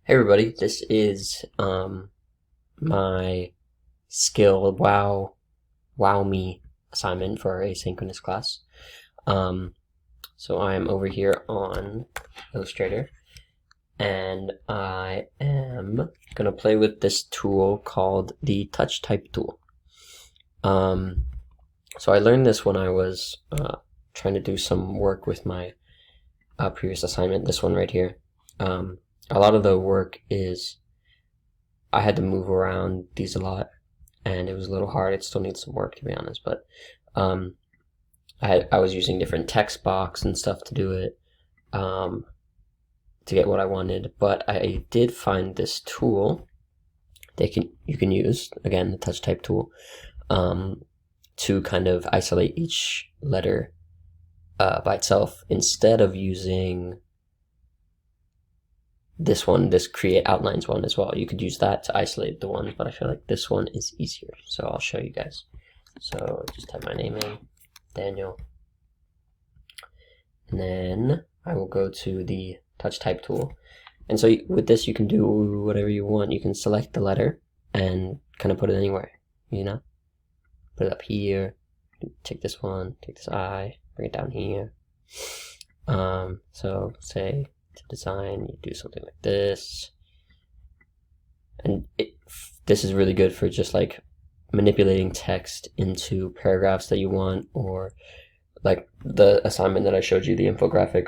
Hey everybody, this is my skill wow me assignment for our asynchronous class. So I'm over here on Illustrator and I am gonna play with this tool called the touch type tool. So I learned this when I was trying to do some work with my previous assignment, this one right here. A lot of the work is I had to move around these a lot, and it was a little hard. It still needs some work, to be honest, but I was using different text box and stuff to do it to get what I wanted. But I did find this tool you can use, again, the touch type tool, to kind of isolate each letter by itself instead of using this create outlines one as well. You could use that to isolate the ones, but I feel like this one is easier. So I'll show you guys. So just type my name in, Daniel. And then I will go to the touch type tool. And so with this, you can do whatever you want. You can select the letter and kind of put it anywhere, you know? Put it up here, take this one, take this I, bring it down here. So say, to design, you do something like this, and this is really good for just like manipulating text into paragraphs that you want, or like the assignment that I showed you, the infographic,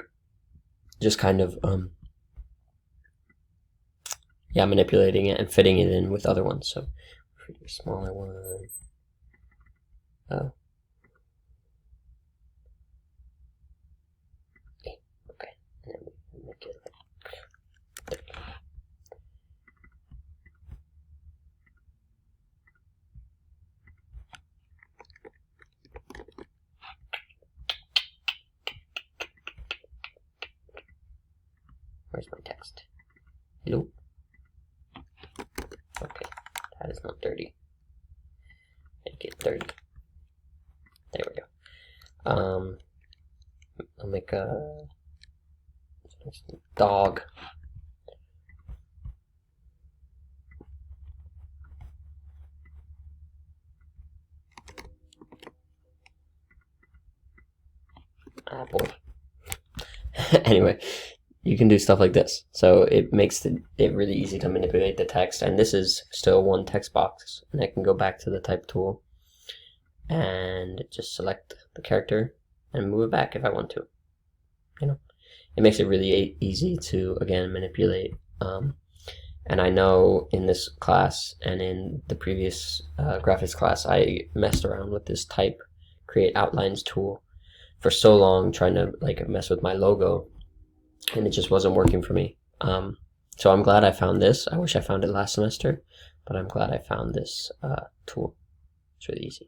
just kind of manipulating it and fitting it in with other ones. So for your smaller one, okay, and then we make it like where's my text? Hello? Okay, that is not dirty. Make it dirty. There we go. I'll make a dog. Ah, boy. Anyway, you can do stuff like this. So it makes it really easy to manipulate the text. And this is still one text box. And I can go back to the type tool and just select the character and move it back if I want to. You know, it makes it really easy to, again, manipulate. And I know in this class and in the previous graphics class, I messed around with this type create outlines tool for so long, trying to like mess with my logo, and it just wasn't working for me. So I'm glad I found this. I wish I found it last semester, but I'm glad I found this tool. It's really easy.